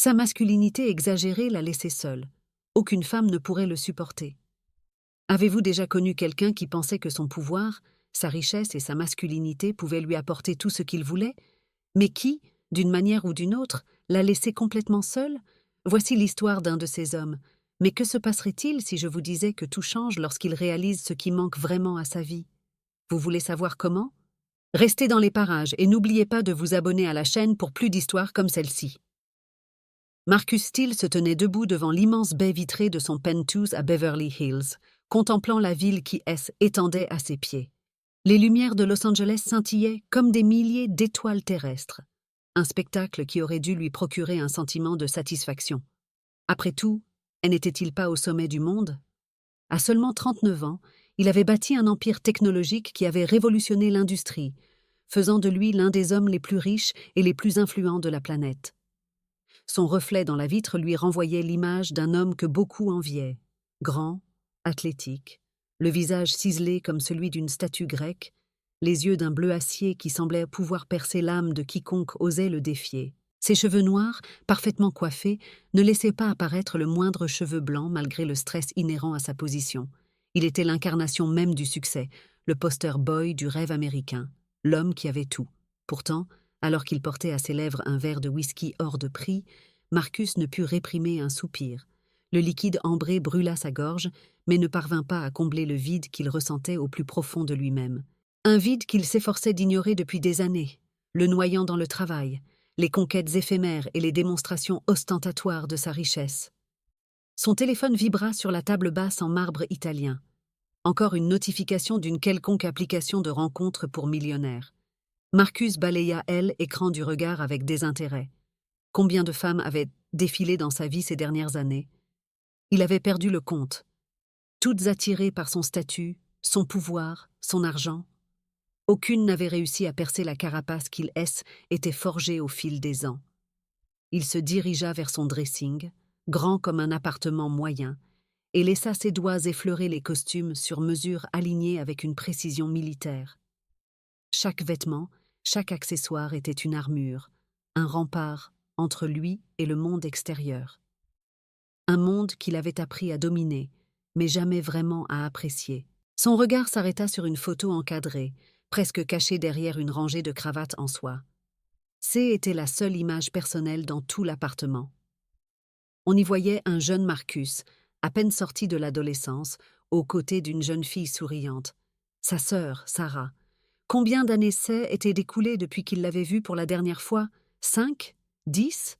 Sa masculinité exagérée la laissait seule. Aucune femme ne pourrait le supporter. Avez-vous déjà connu quelqu'un qui pensait que son pouvoir, sa richesse et sa masculinité pouvaient lui apporter tout ce qu'il voulait, mais qui, d'une manière ou d'une autre, l'a laissé complètement seule? Voici l'histoire d'un de ces hommes. Mais que se passerait-il si je vous disais que tout change lorsqu'il réalise ce qui manque vraiment à sa vie? Vous voulez savoir comment? Restez dans les parages et n'oubliez pas de vous abonner à la chaîne pour plus d'histoires comme celle-ci. Marcus Steele se tenait debout devant l'immense baie vitrée de son penthouse à Beverly Hills, contemplant la ville qui étendait à ses pieds. Les lumières de Los Angeles scintillaient comme des milliers d'étoiles terrestres. Un spectacle qui aurait dû lui procurer un sentiment de satisfaction. Après tout, n'était-il pas au sommet du monde? À seulement 39 ans, il avait bâti un empire technologique qui avait révolutionné l'industrie, faisant de lui l'un des hommes les plus riches et les plus influents de la planète. Son reflet dans la vitre lui renvoyait l'image d'un homme que beaucoup enviaient. Grand, athlétique, le visage ciselé comme celui d'une statue grecque, les yeux d'un bleu acier qui semblait pouvoir percer l'âme de quiconque osait le défier. Ses cheveux noirs, parfaitement coiffés, ne laissaient pas apparaître le moindre cheveu blanc malgré le stress inhérent à sa position. Il était l'incarnation même du succès, le poster boy du rêve américain, l'homme qui avait tout. Pourtant, alors qu'il portait à ses lèvres un verre de whisky hors de prix, Marcus ne put réprimer un soupir. Le liquide ambré brûla sa gorge, mais ne parvint pas à combler le vide qu'il ressentait au plus profond de lui-même. Un vide qu'il s'efforçait d'ignorer depuis des années, le noyant dans le travail, les conquêtes éphémères et les démonstrations ostentatoires de sa richesse. Son téléphone vibra sur la table basse en marbre italien. Encore une notification d'une quelconque application de rencontre pour millionnaires. Marcus balaya écran du regard avec désintérêt. Combien de femmes avaient défilé dans sa vie ces dernières années? Il avait perdu le compte. Toutes attirées par son statut, son pouvoir, son argent. Aucune n'avait réussi à percer la carapace qu'il était forgée au fil des ans. Il se dirigea vers son dressing, grand comme un appartement moyen, et laissa ses doigts effleurer les costumes sur mesure alignés avec une précision militaire. Chaque vêtement, chaque accessoire était une armure, un rempart entre lui et le monde extérieur. Un monde qu'il avait appris à dominer, mais jamais vraiment à apprécier. Son regard s'arrêta sur une photo encadrée, presque cachée derrière une rangée de cravates en soie. Était la seule image personnelle dans tout l'appartement. On y voyait un jeune Marcus, à peine sorti de l'adolescence, aux côtés d'une jeune fille souriante. Sa sœur, Sarah. Combien d'années étaient écoulées depuis qu'il l'avait vue pour la dernière fois? 5? 10?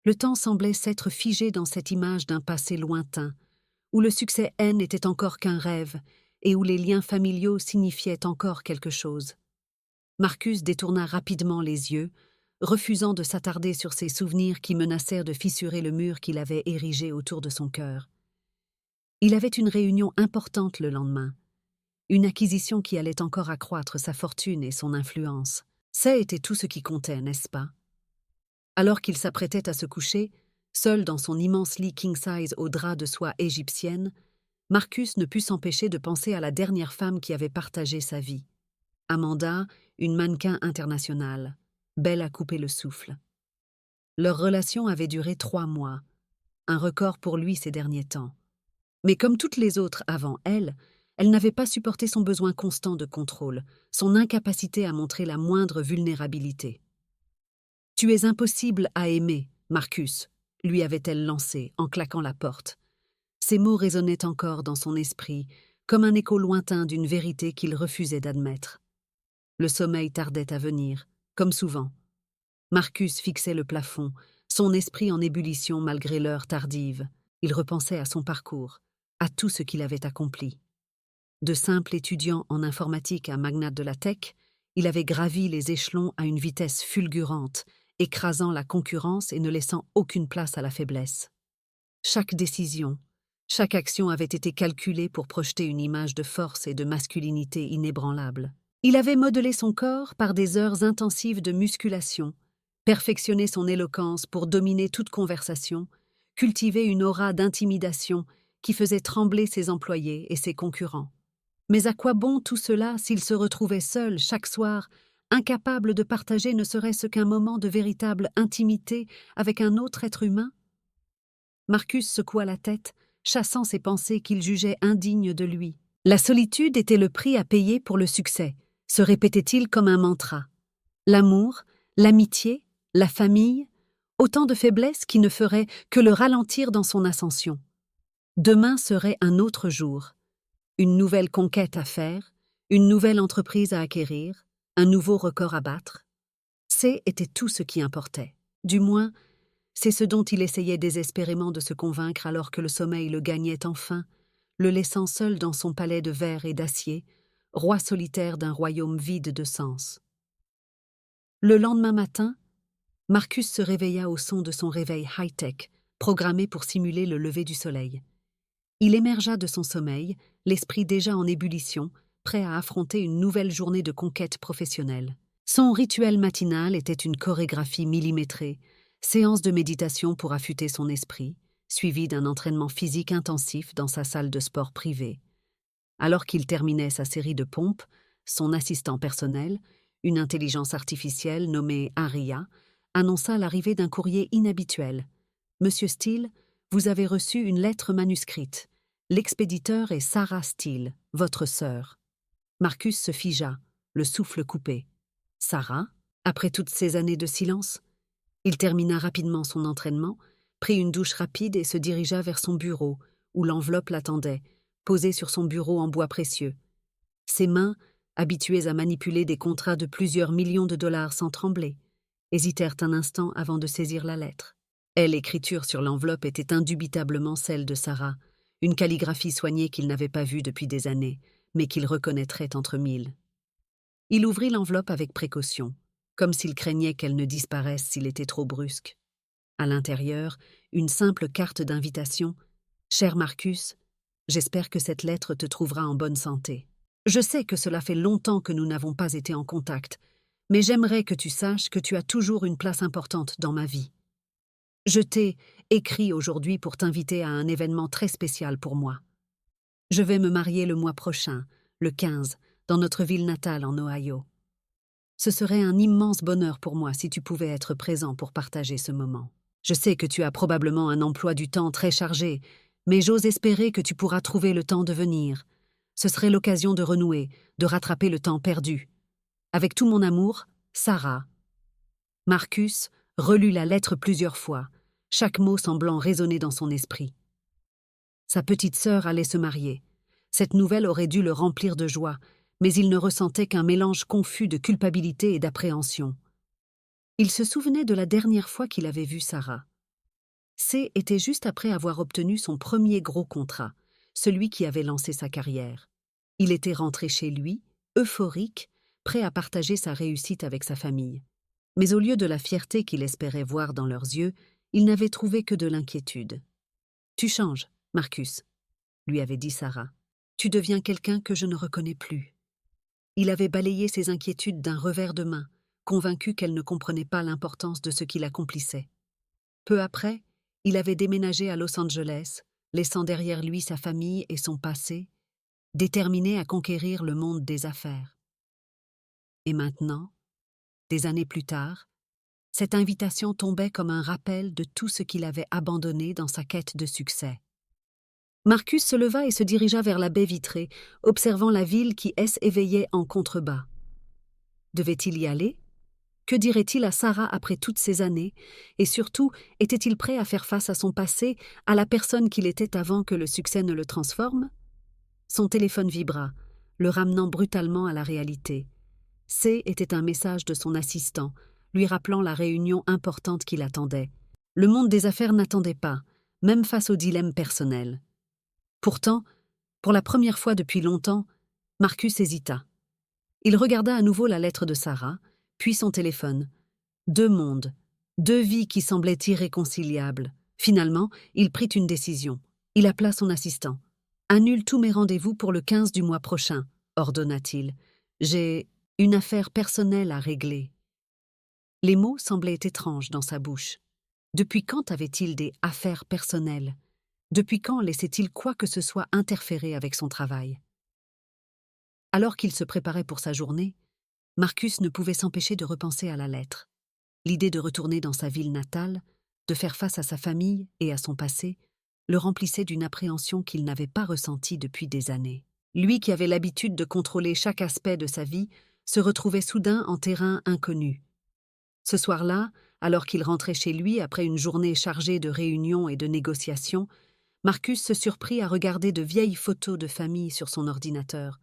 Le temps semblait s'être figé dans cette image d'un passé lointain, où le succès n'était encore qu'un rêve, et où les liens familiaux signifiaient encore quelque chose. Marcus détourna rapidement les yeux, refusant de s'attarder sur ces souvenirs qui menacèrent de fissurer le mur qu'il avait érigé autour de son cœur. Il avait une réunion importante le lendemain, une acquisition qui allait encore accroître sa fortune et son influence. Ça était tout ce qui comptait, n'est-ce pas? Alors qu'il s'apprêtait à se coucher, seul dans son immense lit king-size au drap de soie égyptienne, Marcus ne put s'empêcher de penser à la dernière femme qui avait partagé sa vie. Amanda, une mannequin internationale, belle à couper le souffle. Leur relation avait duré 3 mois, un record pour lui ces derniers temps. Mais comme toutes les autres avant elle n'avait pas supporté son besoin constant de contrôle, son incapacité à montrer la moindre vulnérabilité. « Tu es impossible à aimer, Marcus », lui avait-elle lancé en claquant la porte. Ces mots résonnaient encore dans son esprit, comme un écho lointain d'une vérité qu'il refusait d'admettre. Le sommeil tardait à venir, comme souvent. Marcus fixait le plafond, son esprit en ébullition malgré l'heure tardive. Il repensait à son parcours, à tout ce qu'il avait accompli. De simple étudiant en informatique à magnate de la tech, il avait gravi les échelons à une vitesse fulgurante, écrasant la concurrence et ne laissant aucune place à la faiblesse. Chaque décision, chaque action avait été calculée pour projeter une image de force et de masculinité inébranlable. Il avait modelé son corps par des heures intensives de musculation, perfectionné son éloquence pour dominer toute conversation, cultivé une aura d'intimidation qui faisait trembler ses employés et ses concurrents. Mais à quoi bon tout cela s'il se retrouvait seul chaque soir incapable de partager ne serait-ce qu'un moment de véritable intimité avec un autre être humain? Marcus secoua la tête, chassant ces pensées qu'il jugeait indignes de lui. La solitude était le prix à payer pour le succès, se répétait-il comme un mantra. L'amour, l'amitié, la famille, autant de faiblesses qui ne feraient que le ralentir dans son ascension. Demain serait un autre jour, une nouvelle conquête à faire, une nouvelle entreprise à acquérir, un nouveau record à battre. Était tout ce qui importait. Du moins, c'est ce dont il essayait désespérément de se convaincre alors que le sommeil le gagnait enfin, le laissant seul dans son palais de verre et d'acier, roi solitaire d'un royaume vide de sens. Le lendemain matin, Marcus se réveilla au son de son réveil high-tech, programmé pour simuler le lever du soleil. Il émergea de son sommeil, l'esprit déjà en ébullition, prêt à affronter une nouvelle journée de conquête professionnelle. Son rituel matinal était une chorégraphie millimétrée, séance de méditation pour affûter son esprit, suivie d'un entraînement physique intensif dans sa salle de sport privée. Alors qu'il terminait sa série de pompes, son assistant personnel, une intelligence artificielle nommée Aria, annonça l'arrivée d'un courrier inhabituel. « Monsieur Steele, vous avez reçu une lettre manuscrite. L'expéditeur est Sarah Steele, votre sœur. » Marcus se figea, le souffle coupé. Sarah, après toutes ces années de silence? Il termina rapidement son entraînement, prit une douche rapide et se dirigea vers son bureau, où l'enveloppe l'attendait, posée sur son bureau en bois précieux. Ses mains, habituées à manipuler des contrats de plusieurs millions de dollars sans trembler, hésitèrent un instant avant de saisir la lettre. L'écriture sur l'enveloppe était indubitablement celle de Sarah, une calligraphie soignée qu'il n'avait pas vue depuis des années, mais qu'il reconnaîtrait entre mille. Il ouvrit l'enveloppe avec précaution, comme s'il craignait qu'elle ne disparaisse s'il était trop brusque. À l'intérieur, une simple carte d'invitation. « Cher Marcus, j'espère que cette lettre te trouvera en bonne santé. Je sais que cela fait longtemps que nous n'avons pas été en contact, mais j'aimerais que tu saches que tu as toujours une place importante dans ma vie. Je t'ai écrit aujourd'hui pour t'inviter à un événement très spécial pour moi. Je vais me marier le mois prochain, le 15, dans notre ville natale en Ohio. Ce serait un immense bonheur pour moi si tu pouvais être présent pour partager ce moment. Je sais que tu as probablement un emploi du temps très chargé, mais j'ose espérer que tu pourras trouver le temps de venir. Ce serait l'occasion de renouer, de rattraper le temps perdu. Avec tout mon amour, Sarah. » Marcus relut la lettre plusieurs fois, chaque mot semblant résonner dans son esprit. Sa petite sœur allait se marier. Cette nouvelle aurait dû le remplir de joie, mais il ne ressentait qu'un mélange confus de culpabilité et d'appréhension. Il se souvenait de la dernière fois qu'il avait vu Sarah. Était juste après avoir obtenu son premier gros contrat, celui qui avait lancé sa carrière. Il était rentré chez lui, euphorique, prêt à partager sa réussite avec sa famille. Mais au lieu de la fierté qu'il espérait voir dans leurs yeux, il n'avait trouvé que de l'inquiétude. « Tu changes, Marcus, » lui avait dit Sarah. « Tu deviens quelqu'un que je ne reconnais plus. » Il avait balayé ses inquiétudes d'un revers de main, convaincu qu'elle ne comprenait pas l'importance de ce qu'il accomplissait. Peu après, il avait déménagé à Los Angeles, laissant derrière lui sa famille et son passé, déterminé à conquérir le monde des affaires. Et maintenant, des années plus tard, cette invitation tombait comme un rappel de tout ce qu'il avait abandonné dans sa quête de succès. Marcus se leva et se dirigea vers la baie vitrée, observant la ville qui s'éveillait en contrebas. Devait-il y aller? Que dirait-il à Sarah après toutes ces années? Et surtout, était-il prêt à faire face à son passé, à la personne qu'il était avant que le succès ne le transforme? Son téléphone vibra, le ramenant brutalement à la réalité. Était un message de son assistant, lui rappelant la réunion importante qui l'attendait. Le monde des affaires n'attendait pas, même face au dilemme personnel. Pourtant, pour la première fois depuis longtemps, Marcus hésita. Il regarda à nouveau la lettre de Sarah, puis son téléphone. Deux mondes, deux vies qui semblaient irréconciliables. Finalement, il prit une décision. Il appela son assistant. « Annule tous mes rendez-vous pour le 15 du mois prochain, » ordonna-t-il. « J'ai une affaire personnelle à régler. » Les mots semblaient étranges dans sa bouche. Depuis quand avait-il des affaires personnelles? Depuis quand laissait-il quoi que ce soit interférer avec son travail? Alors qu'il se préparait pour sa journée, Marcus ne pouvait s'empêcher de repenser à la lettre. L'idée de retourner dans sa ville natale, de faire face à sa famille et à son passé, le remplissait d'une appréhension qu'il n'avait pas ressentie depuis des années. Lui qui avait l'habitude de contrôler chaque aspect de sa vie, se retrouvait soudain en terrain inconnu. Ce soir-là, alors qu'il rentrait chez lui après une journée chargée de réunions et de négociations, Marcus se surprit à regarder de vieilles photos de famille sur son ordinateur,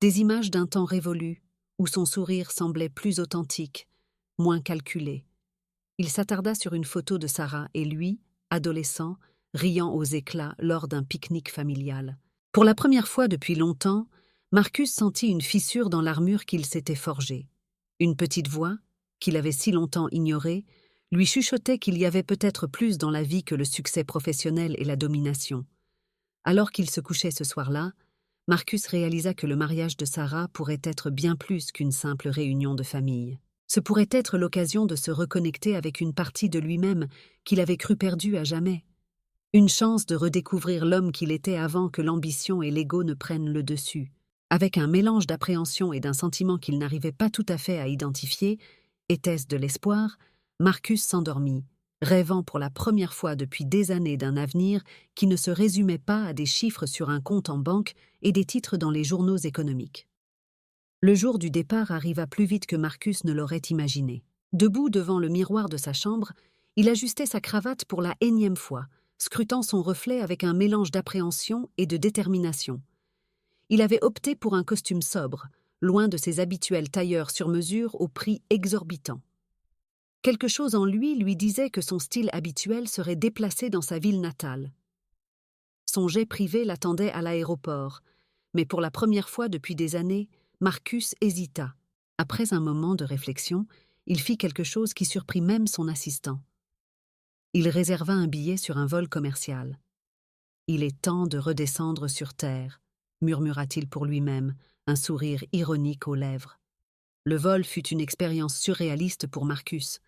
des images d'un temps révolu, où son sourire semblait plus authentique, moins calculé. Il s'attarda sur une photo de Sarah et lui, adolescent, riant aux éclats lors d'un pique-nique familial. Pour la première fois depuis longtemps, Marcus sentit une fissure dans l'armure qu'il s'était forgée. Une petite voix, qu'il avait si longtemps ignorée, lui chuchotait qu'il y avait peut-être plus dans la vie que le succès professionnel et la domination. Alors qu'il se couchait ce soir-là, Marcus réalisa que le mariage de Sarah pourrait être bien plus qu'une simple réunion de famille. Ce pourrait être l'occasion de se reconnecter avec une partie de lui-même qu'il avait cru perdue à jamais. Une chance de redécouvrir l'homme qu'il était avant que l'ambition et l'ego ne prennent le dessus. Avec un mélange d'appréhension et d'un sentiment qu'il n'arrivait pas tout à fait à identifier, était-ce de l'espoir? Marcus s'endormit, rêvant pour la première fois depuis des années d'un avenir qui ne se résumait pas à des chiffres sur un compte en banque et des titres dans les journaux économiques. Le jour du départ arriva plus vite que Marcus ne l'aurait imaginé. Debout devant le miroir de sa chambre, il ajustait sa cravate pour la énième fois, scrutant son reflet avec un mélange d'appréhension et de détermination. Il avait opté pour un costume sobre, loin de ses habituels tailleurs sur mesure au prix exorbitant. Quelque chose en lui disait que son style habituel serait déplacé dans sa ville natale. Son jet privé l'attendait à l'aéroport, mais pour la première fois depuis des années, Marcus hésita. Après un moment de réflexion, il fit quelque chose qui surprit même son assistant. Il réserva un billet sur un vol commercial. « Il est temps de redescendre sur terre », murmura-t-il pour lui-même, un sourire ironique aux lèvres. Le vol fut une expérience surréaliste pour Marcus.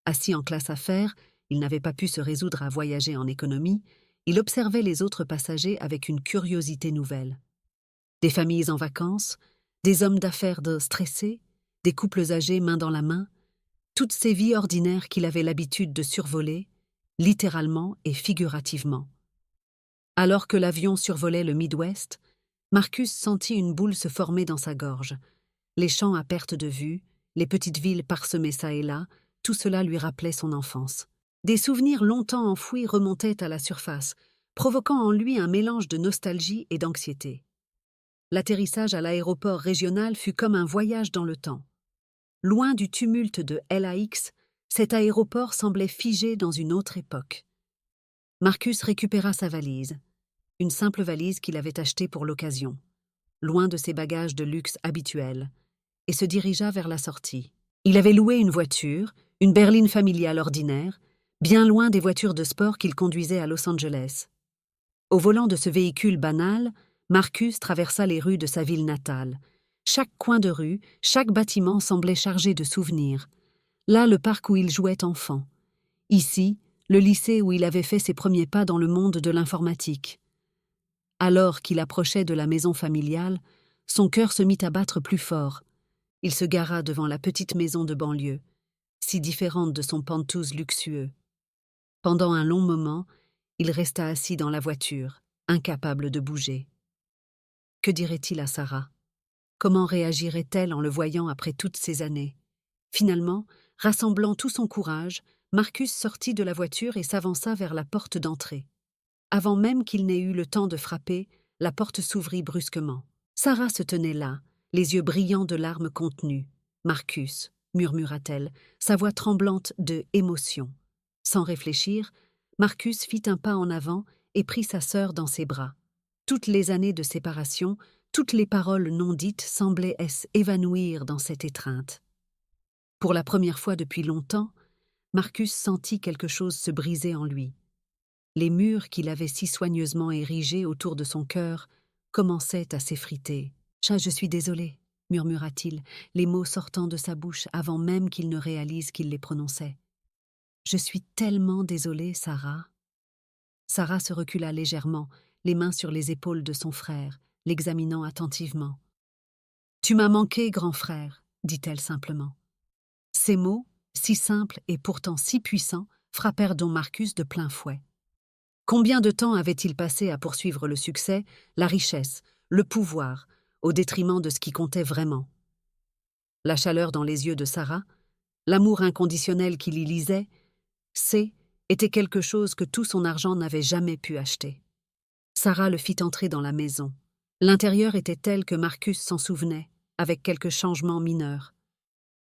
Assis en classe affaires, il n'avait pas pu se résoudre à voyager en économie, il observait les autres passagers avec une curiosité nouvelle. Des familles en vacances, des hommes d'affaires stressés, des couples âgés main dans la main, toutes ces vies ordinaires qu'il avait l'habitude de survoler, littéralement et figurativement. Alors que l'avion survolait le Midwest, Marcus sentit une boule se former dans sa gorge. Les champs à perte de vue, les petites villes parsemées çà et là, tout cela lui rappelait son enfance. Des souvenirs longtemps enfouis remontaient à la surface, provoquant en lui un mélange de nostalgie et d'anxiété. L'atterrissage à l'aéroport régional fut comme un voyage dans le temps. Loin du tumulte de LAX, cet aéroport semblait figé dans une autre époque. Marcus récupéra sa valise, une simple valise qu'il avait achetée pour l'occasion, loin de ses bagages de luxe habituels, et se dirigea vers la sortie. Il avait loué une voiture, une berline familiale ordinaire, bien loin des voitures de sport qu'il conduisait à Los Angeles. Au volant de ce véhicule banal, Marcus traversa les rues de sa ville natale. Chaque coin de rue, chaque bâtiment semblait chargé de souvenirs. Là, le parc où il jouait enfant. Ici, le lycée où il avait fait ses premiers pas dans le monde de l'informatique. Alors qu'il approchait de la maison familiale, son cœur se mit à battre plus fort. Il se gara devant la petite maison de banlieue, si différente de son penthouse luxueux. Pendant un long moment, il resta assis dans la voiture, incapable de bouger. Que dirait-il à Sarah? Comment réagirait-elle en le voyant après toutes ces années? Finalement, rassemblant tout son courage, Marcus sortit de la voiture et s'avança vers la porte d'entrée. Avant même qu'il n'ait eu le temps de frapper, la porte s'ouvrit brusquement. Sarah se tenait là, les yeux brillants de larmes contenues. « Marcus », murmura-t-elle, sa voix tremblante de émotion. Sans réfléchir, Marcus fit un pas en avant et prit sa sœur dans ses bras. Toutes les années de séparation, toutes les paroles non dites semblaient s'évanouir dans cette étreinte. Pour la première fois depuis longtemps, Marcus sentit quelque chose se briser en lui. Les murs qu'il avait si soigneusement érigés autour de son cœur commençaient à s'effriter. « Je suis désolé », murmura-t-il, les mots sortant de sa bouche avant même qu'il ne réalise qu'il les prononçait. « Je suis tellement désolé, Sarah. » Sarah se recula légèrement, les mains sur les épaules de son frère, l'examinant attentivement. « Tu m'as manqué, grand frère. dit-elle simplement. Ces mots, si simples et pourtant si puissants, frappèrent don Marcus de plein fouet. Combien de temps avait-il passé à poursuivre le succès, la richesse, le pouvoir, au détriment de ce qui comptait vraiment? La chaleur dans les yeux de Sarah, l'amour inconditionnel qui l'y lisait, était quelque chose que tout son argent n'avait jamais pu acheter. Sarah le fit entrer dans la maison. L'intérieur était tel que Marcus s'en souvenait, avec quelques changements mineurs.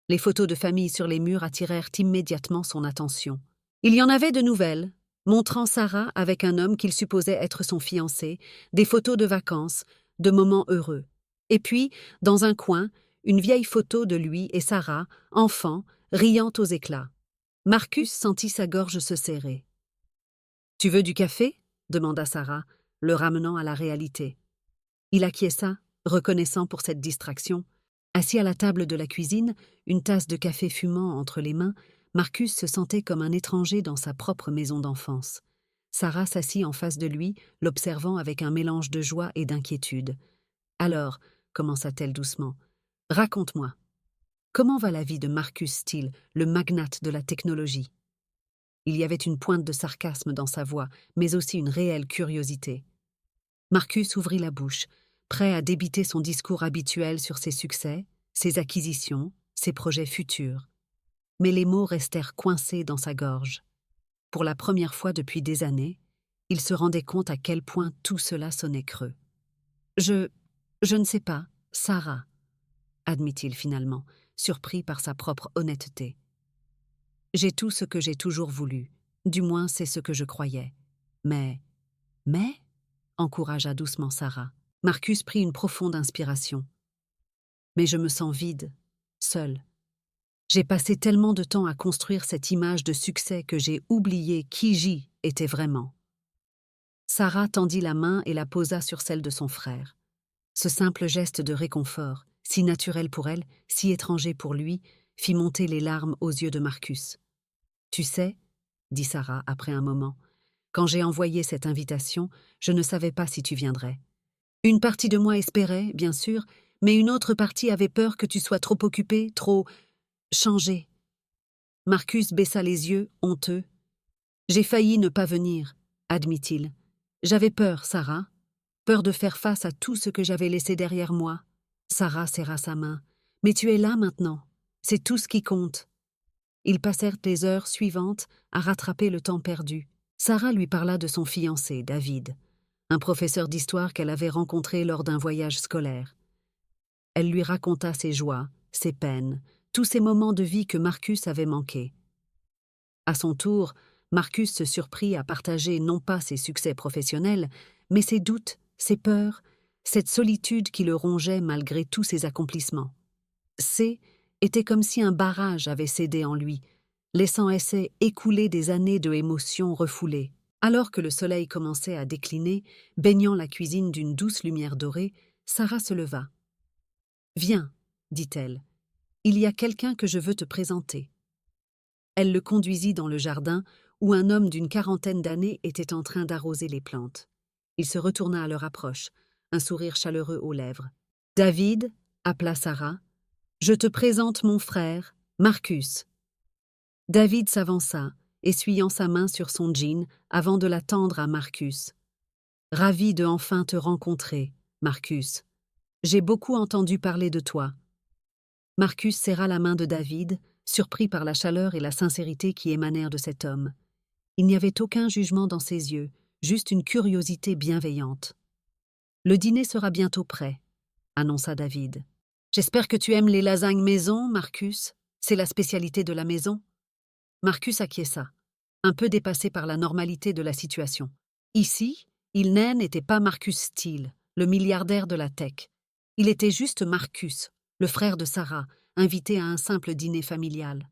Les photos de famille sur les murs attirèrent immédiatement son attention. Il y en avait de nouvelles, montrant Sarah avec un homme qu'il supposait être son fiancé, des photos de vacances, de moments heureux. Et puis, dans un coin, une vieille photo de lui et Sarah, enfants, riant aux éclats. Marcus sentit sa gorge se serrer. « Tu veux du café ?» demanda Sarah, le ramenant à la réalité. Il acquiesça, reconnaissant pour cette distraction. Assis à la table de la cuisine, une tasse de café fumant entre les mains, Marcus se sentait comme un étranger dans sa propre maison d'enfance. Sarah s'assit en face de lui, l'observant avec un mélange de joie et d'inquiétude. « Alors, commença-t-elle doucement, raconte-moi. Comment va la vie de Marcus Steele, le magnate de la technologie ?» Il y avait une pointe de sarcasme dans sa voix, mais aussi une réelle curiosité. Marcus ouvrit la bouche, prêt à débiter son discours habituel sur ses succès, ses acquisitions, ses projets futurs. Mais les mots restèrent coincés dans sa gorge. Pour la première fois depuis des années, il se rendait compte à quel point tout cela sonnait creux. « Je ne sais pas, Sarah », admit-il finalement, surpris par sa propre honnêteté. « J'ai tout ce que j'ai toujours voulu, du moins c'est ce que je croyais. Mais… » encouragea doucement Sarah. Marcus prit une profonde inspiration. « Mais je me sens vide, seul. J'ai passé tellement de temps à construire cette image de succès que j'ai oublié qui j'y étais vraiment. » Sarah tendit la main et la posa sur celle de son frère. Ce simple geste de réconfort, si naturel pour elle, si étranger pour lui, fit monter les larmes aux yeux de Marcus. « Tu sais, » dit Sarah après un moment, « quand j'ai envoyé cette invitation, je ne savais pas si tu viendrais. Une partie de moi espérait, bien sûr, mais une autre partie avait peur que tu sois trop occupé, trop… changé. » Marcus baissa les yeux, honteux. « J'ai failli ne pas venir, » admit-il. « J'avais peur, Sarah. Peur de faire face à tout ce que j'avais laissé derrière moi. » Sarah serra sa main. « Mais tu es là maintenant. C'est tout ce qui compte. » Ils passèrent les heures suivantes à rattraper le temps perdu. Sarah lui parla de son fiancé, David, un professeur d'histoire qu'elle avait rencontré lors d'un voyage scolaire. Elle lui raconta ses joies, ses peines, tous ces moments de vie que Marcus avait manqués. À son tour, Marcus se surprit à partager non pas ses succès professionnels, mais ses doutes, ses peurs, cette solitude qui le rongeait malgré tous ses accomplissements. Était comme si un barrage avait cédé en lui, laissant écouler des années de émotions refoulées. Alors que le soleil commençait à décliner, baignant la cuisine d'une douce lumière dorée, Sarah se leva. « Viens, » dit-elle. « Il y a quelqu'un que je veux te présenter. » Elle le conduisit dans le jardin où un homme d'une quarantaine d'années était en train d'arroser les plantes. Il se retourna à leur approche, un sourire chaleureux aux lèvres. « David, » appela Sarah, « je te présente mon frère, Marcus. » David s'avança, essuyant sa main sur son jean avant de la tendre à Marcus. « Ravi de enfin te rencontrer, Marcus. J'ai beaucoup entendu parler de toi. » Marcus serra la main de David, surpris par la chaleur et la sincérité qui émanèrent de cet homme. Il n'y avait aucun jugement dans ses yeux, juste une curiosité bienveillante. « Le dîner sera bientôt prêt, » annonça David. « J'espère que tu aimes les lasagnes maison, Marcus. C'est la spécialité de la maison. » Marcus acquiesça, un peu dépassé par la normalité de la situation. Ici, il n'était pas Marcus Steele, le milliardaire de la tech. Il était juste Marcus, le frère de Sarah, invité à un simple dîner familial.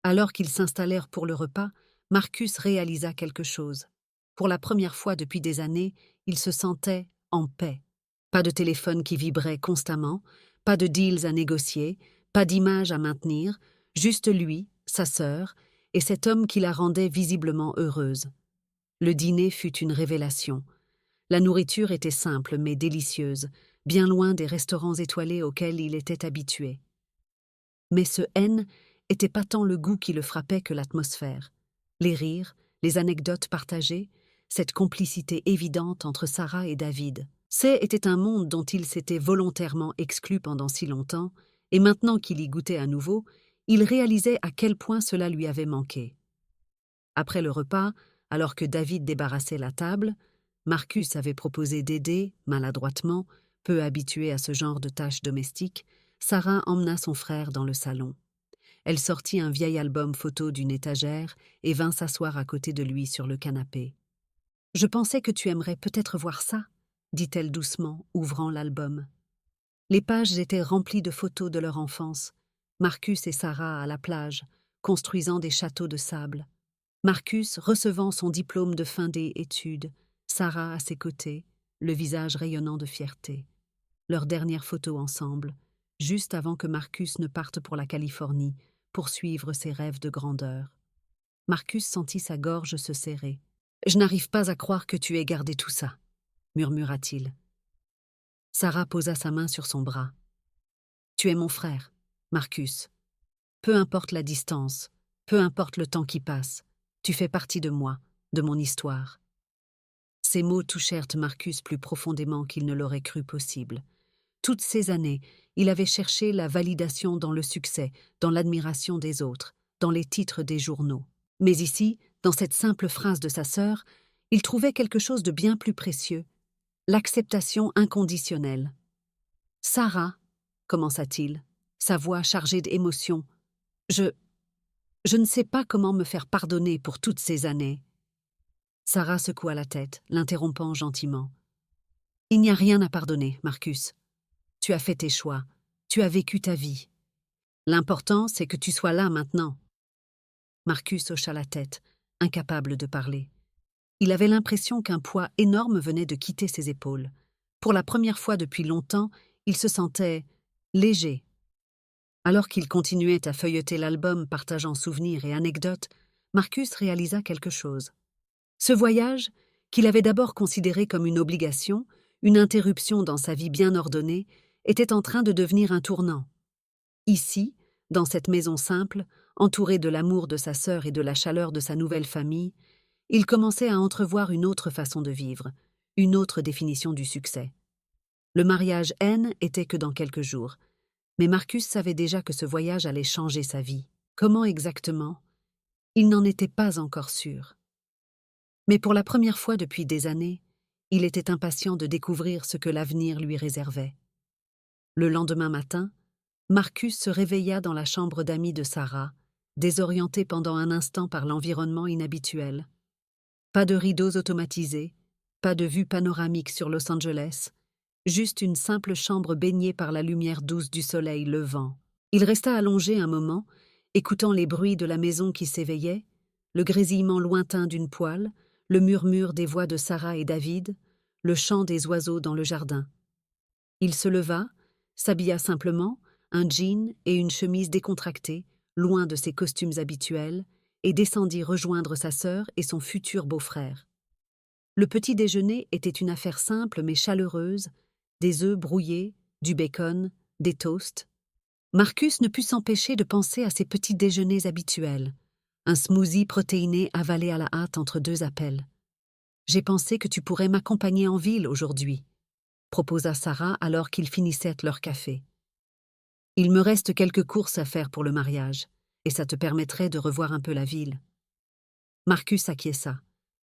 Alors qu'ils s'installèrent pour le repas, Marcus réalisa quelque chose. Pour la première fois depuis des années, il se sentait en paix. Pas de téléphone qui vibrait constamment, pas de deals à négocier, pas d'image à maintenir, juste lui, sa sœur, et cet homme qui la rendait visiblement heureuse. Le dîner fut une révélation. La nourriture était simple mais délicieuse, bien loin des restaurants étoilés auxquels il était habitué. Mais ce N était pas tant le goût qui le frappait que l'atmosphère. Les rires, les anecdotes partagées, cette complicité évidente entre Sarah et David. Était un monde dont il s'était volontairement exclu pendant si longtemps, et maintenant qu'il y goûtait à nouveau, il réalisait à quel point cela lui avait manqué. Après le repas, alors que David débarrassait la table, Marcus avait proposé d'aider, maladroitement, peu habitué à ce genre de tâches domestiques, Sarah emmena son frère dans le salon. Elle sortit un vieil album photo d'une étagère et vint s'asseoir à côté de lui sur le canapé. « Je pensais que tu aimerais peut-être voir ça », dit-elle doucement, ouvrant l'album. Les pages étaient remplies de photos de leur enfance, Marcus et Sarah à la plage, construisant des châteaux de sable. Marcus recevant son diplôme de fin des études, Sarah à ses côtés, le visage rayonnant de fierté. Leur dernière photo ensemble, juste avant que Marcus ne parte pour la Californie, pour suivre ses rêves de grandeur. Marcus sentit sa gorge se serrer. « Je n'arrive pas à croire que tu aies gardé tout ça », murmura-t-il. Sarah posa sa main sur son bras. « Tu es mon frère, Marcus. Peu importe la distance, peu importe le temps qui passe, tu fais partie de moi, de mon histoire. » Ces mots touchèrent Marcus plus profondément qu'il ne l'aurait cru possible. Toutes ces années, il avait cherché la validation dans le succès, dans l'admiration des autres, dans les titres des journaux. Mais ici, dans cette simple phrase de sa sœur, il trouvait quelque chose de bien plus précieux, l'acceptation inconditionnelle. « Sarah, » commença-t-il, sa voix chargée d'émotion, « je ne sais pas comment me faire pardonner pour toutes ces années. » Sarah secoua la tête, l'interrompant gentiment. « Il n'y a rien à pardonner, Marcus. Tu as fait tes choix, tu as vécu ta vie. L'important, c'est que tu sois là maintenant. » Marcus hocha la tête, incapable de parler. Il avait l'impression qu'un poids énorme venait de quitter ses épaules. Pour la première fois depuis longtemps, il se sentait léger. Alors qu'il continuait à feuilleter l'album partageant souvenirs et anecdotes, Marcus réalisa quelque chose. Ce voyage, qu'il avait d'abord considéré comme une obligation, une interruption dans sa vie bien ordonnée, était en train de devenir un tournant. Ici, dans cette maison simple, entouré de l'amour de sa sœur et de la chaleur de sa nouvelle famille, il commençait à entrevoir une autre façon de vivre, une autre définition du succès. Le mariage N était que dans quelques jours, mais Marcus savait déjà que ce voyage allait changer sa vie. Comment exactement? Il n'en était pas encore sûr. Mais pour la première fois depuis des années, il était impatient de découvrir ce que l'avenir lui réservait. Le lendemain matin, Marcus se réveilla dans la chambre d'amis de Sarah, désorienté pendant un instant par l'environnement inhabituel. Pas de rideaux automatisés, pas de vue panoramique sur Los Angeles, juste une simple chambre baignée par la lumière douce du soleil levant. Il resta allongé un moment, écoutant les bruits de la maison qui s'éveillait, le grésillement lointain d'une poêle, le murmure des voix de Sarah et David, le chant des oiseaux dans le jardin. Il se leva, s'habilla simplement, un jean et une chemise décontractée, loin de ses costumes habituels, et descendit rejoindre sa sœur et son futur beau-frère. Le petit déjeuner était une affaire simple mais chaleureuse, des œufs brouillés, du bacon, des toasts. Marcus ne put s'empêcher de penser à ses petits déjeuners habituels, un smoothie protéiné avalé à la hâte entre deux appels. « J'ai pensé que tu pourrais m'accompagner en ville aujourd'hui », proposa Sarah alors qu'ils finissaient leur café. « Il me reste quelques courses à faire pour le mariage, et ça te permettrait de revoir un peu la ville. » Marcus acquiesça,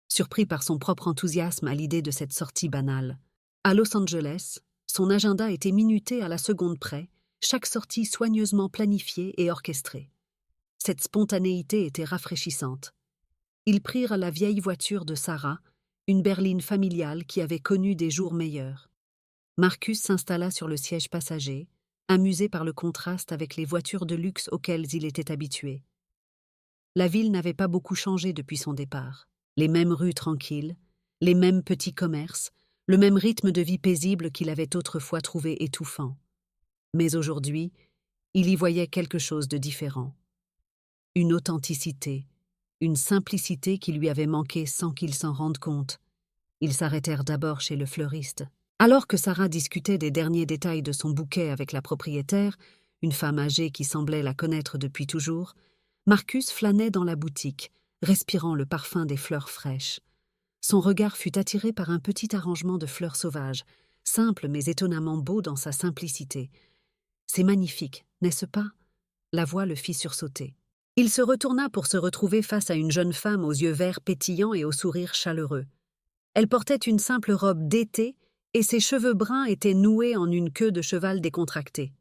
surpris par son propre enthousiasme à l'idée de cette sortie banale. À Los Angeles, son agenda était minuté à la seconde près, chaque sortie soigneusement planifiée et orchestrée. Cette spontanéité était rafraîchissante. Ils prirent la vieille voiture de Sarah, une berline familiale qui avait connu des jours meilleurs. Marcus s'installa sur le siège passager, amusé par le contraste avec les voitures de luxe auxquelles il était habitué. La ville n'avait pas beaucoup changé depuis son départ. Les mêmes rues tranquilles, les mêmes petits commerces, le même rythme de vie paisible qu'il avait autrefois trouvé étouffant. Mais aujourd'hui, il y voyait quelque chose de différent. Une authenticité, une simplicité qui lui avait manqué sans qu'il s'en rende compte. Ils s'arrêtèrent d'abord chez le fleuriste. Alors que Sarah discutait des derniers détails de son bouquet avec la propriétaire, une femme âgée qui semblait la connaître depuis toujours, Marcus flânait dans la boutique, respirant le parfum des fleurs fraîches. Son regard fut attiré par un petit arrangement de fleurs sauvages, simple mais étonnamment beau dans sa simplicité. « C'est magnifique, n'est-ce pas ?» La voix le fit sursauter. Il se retourna pour se retrouver face à une jeune femme aux yeux verts pétillants et au sourire chaleureux. Elle portait une simple robe d'été et ses cheveux bruns étaient noués en une queue de cheval décontractée.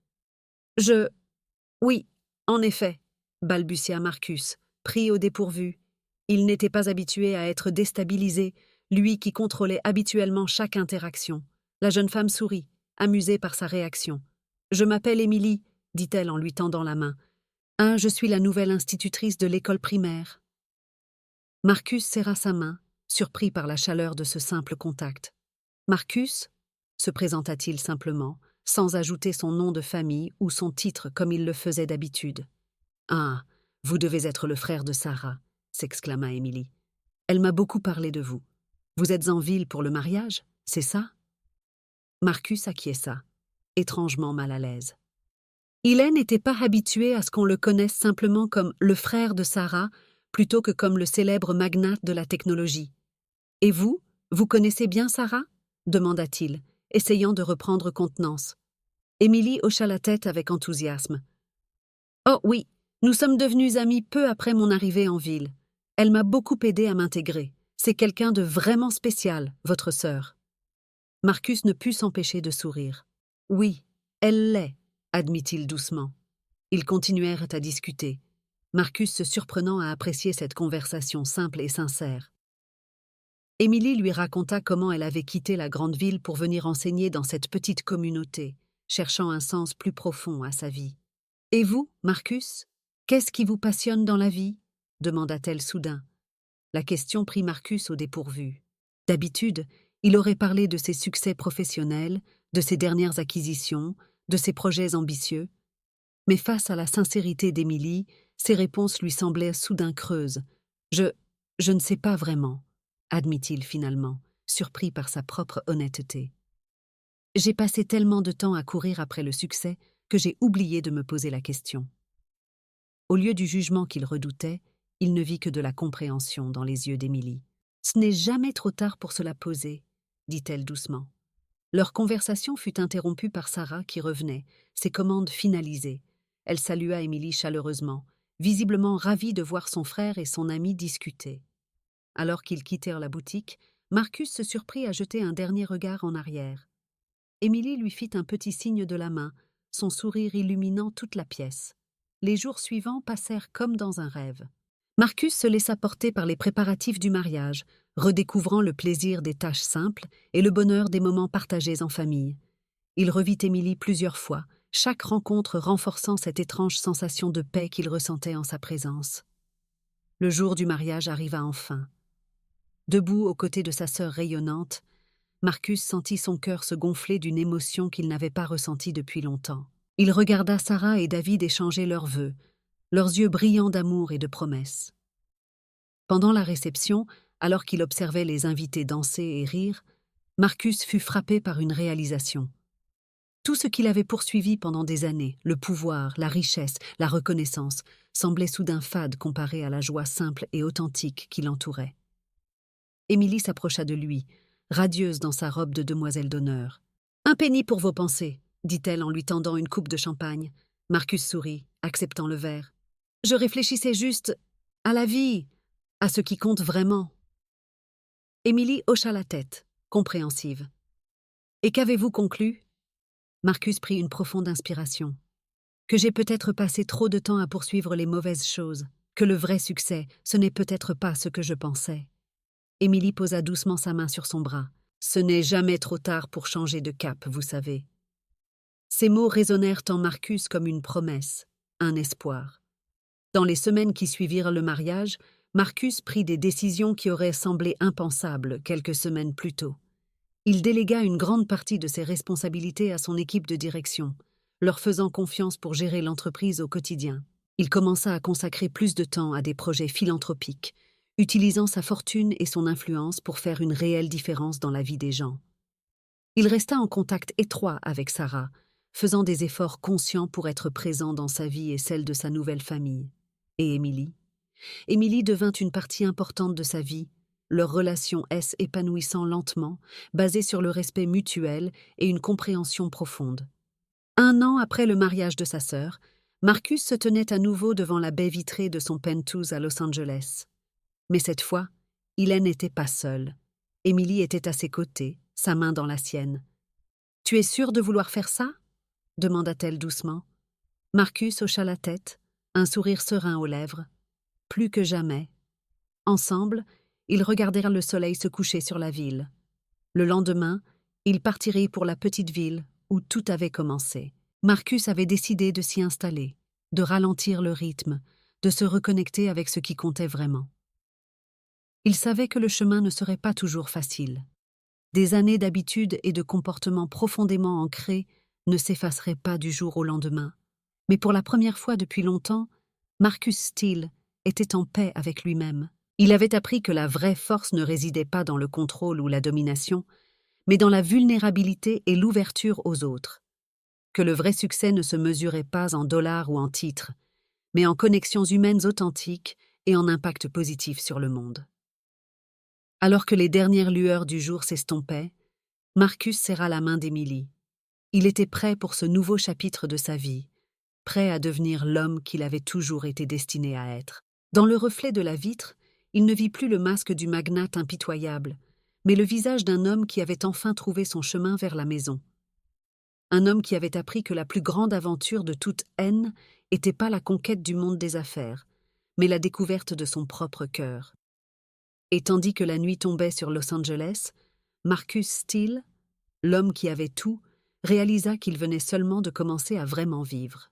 « Oui, en effet, » balbutia Marcus, pris au dépourvu. Il n'était pas habitué à être déstabilisé, lui qui contrôlait habituellement chaque interaction. La jeune femme sourit, amusée par sa réaction. « Je m'appelle Émilie, » dit-elle en lui tendant la main. « Je suis la nouvelle institutrice de l'école primaire. » Marcus serra sa main, surpris par la chaleur de ce simple contact. « Marcus » se présenta-t-il simplement, sans ajouter son nom de famille ou son titre comme il le faisait d'habitude. « Ah, vous devez être le frère de Sarah » s'exclama Émilie. « Elle m'a beaucoup parlé de vous. Vous êtes en ville pour le mariage, c'est ça ?» Marcus acquiesça, étrangement mal à l'aise. Il n'était pas habitué à ce qu'on le connaisse simplement comme le frère de Sarah plutôt que comme le célèbre magnate de la technologie. « Et vous connaissez bien Sarah ?» demanda-t-il, essayant de reprendre contenance. Émilie hocha la tête avec enthousiasme. « Oh oui, nous sommes devenus amis peu après mon arrivée en ville. Elle m'a beaucoup aidé à m'intégrer. C'est quelqu'un de vraiment spécial, votre sœur. » Marcus ne put s'empêcher de sourire. « Oui, elle l'est, » admit-il doucement. Ils continuèrent à discuter, Marcus se surprenant à apprécier cette conversation simple et sincère. Émilie lui raconta comment elle avait quitté la grande ville pour venir enseigner dans cette petite communauté, cherchant un sens plus profond à sa vie. « Et vous, Marcus, qu'est-ce qui vous passionne dans la vie ?» demanda-t-elle soudain. La question prit Marcus au dépourvu. D'habitude, il aurait parlé de ses succès professionnels, de ses dernières acquisitions, de ses projets ambitieux. Mais face à la sincérité d'Émilie, ses réponses lui semblaient soudain creuses. « Je ne sais pas vraiment », admit-il finalement, surpris par sa propre honnêteté. « J'ai passé tellement de temps à courir après le succès que j'ai oublié de me poser la question. » Au lieu du jugement qu'il redoutait, il ne vit que de la compréhension dans les yeux d'Émilie. « Ce n'est jamais trop tard pour se la poser, » dit-elle doucement. Leur conversation fut interrompue par Sarah qui revenait, ses commandes finalisées. Elle salua Émilie chaleureusement, visiblement ravie de voir son frère et son ami discuter. Alors qu'ils quittèrent la boutique, Marcus se surprit à jeter un dernier regard en arrière. Émilie lui fit un petit signe de la main, son sourire illuminant toute la pièce. Les jours suivants passèrent comme dans un rêve. Marcus se laissa porter par les préparatifs du mariage, redécouvrant le plaisir des tâches simples et le bonheur des moments partagés en famille. Il revit Émilie plusieurs fois, chaque rencontre renforçant cette étrange sensation de paix qu'il ressentait en sa présence. Le jour du mariage arriva enfin. Debout aux côtés de sa sœur rayonnante, Marcus sentit son cœur se gonfler d'une émotion qu'il n'avait pas ressentie depuis longtemps. Il regarda Sarah et David échanger leurs vœux, leurs yeux brillants d'amour et de promesses. Pendant la réception, alors qu'il observait les invités danser et rire, Marcus fut frappé par une réalisation. Tout ce qu'il avait poursuivi pendant des années, le pouvoir, la richesse, la reconnaissance, semblait soudain fade comparé à la joie simple et authentique qui l'entourait. Émilie s'approcha de lui, radieuse dans sa robe de demoiselle d'honneur. « Un penny pour vos pensées », dit-elle en lui tendant une coupe de champagne. Marcus sourit, acceptant le verre. « Je réfléchissais juste à la vie, à ce qui compte vraiment. » Émilie hocha la tête, compréhensive. « Et qu'avez-vous conclu ?» Marcus prit une profonde inspiration. « Que j'ai peut-être passé trop de temps à poursuivre les mauvaises choses, que le vrai succès, ce n'est peut-être pas ce que je pensais. » Émilie posa doucement sa main sur son bras. « Ce n'est jamais trop tard pour changer de cap, vous savez. » Ces mots résonnèrent en Marcus comme une promesse, un espoir. Dans les semaines qui suivirent le mariage, Marcus prit des décisions qui auraient semblé impensables quelques semaines plus tôt. Il délégua une grande partie de ses responsabilités à son équipe de direction, leur faisant confiance pour gérer l'entreprise au quotidien. Il commença à consacrer plus de temps à des projets philanthropiques, utilisant sa fortune et son influence pour faire une réelle différence dans la vie des gens. Il resta en contact étroit avec Sarah, faisant des efforts conscients pour être présent dans sa vie et celle de sa nouvelle famille. Et Émilie? Émilie devint une partie importante de sa vie, leur relation s'épanouissant lentement, basée sur le respect mutuel et une compréhension profonde. 1 an après le mariage de sa sœur, Marcus se tenait à nouveau devant la baie vitrée de son penthouse à Los Angeles. Mais cette fois, il n'était pas seul. Émilie était à ses côtés, sa main dans la sienne. « Tu es sûr de vouloir faire ça ?» demanda-t-elle doucement. Marcus hocha la tête, un sourire serein aux lèvres. Plus que jamais. Ensemble, ils regardèrent le soleil se coucher sur la ville. Le lendemain, ils partiraient pour la petite ville où tout avait commencé. Marcus avait décidé de s'y installer, de ralentir le rythme, de se reconnecter avec ce qui comptait vraiment. Il savait que le chemin ne serait pas toujours facile. Des années d'habitudes et de comportements profondément ancrés ne s'effaceraient pas du jour au lendemain. Mais pour la première fois depuis longtemps, Marcus Steele était en paix avec lui-même. Il avait appris que la vraie force ne résidait pas dans le contrôle ou la domination, mais dans la vulnérabilité et l'ouverture aux autres. Que le vrai succès ne se mesurait pas en dollars ou en titres, mais en connexions humaines authentiques et en impact positif sur le monde. Alors que les dernières lueurs du jour s'estompaient, Marcus serra la main d'Émilie. Il était prêt pour ce nouveau chapitre de sa vie, prêt à devenir l'homme qu'il avait toujours été destiné à être. Dans le reflet de la vitre, il ne vit plus le masque du magnate impitoyable, mais le visage d'un homme qui avait enfin trouvé son chemin vers la maison. Un homme qui avait appris que la plus grande aventure de toute haine n'était pas la conquête du monde des affaires, mais la découverte de son propre cœur. Et tandis que la nuit tombait sur Los Angeles, Marcus Steele, l'homme qui avait tout, réalisa qu'il venait seulement de commencer à vraiment vivre.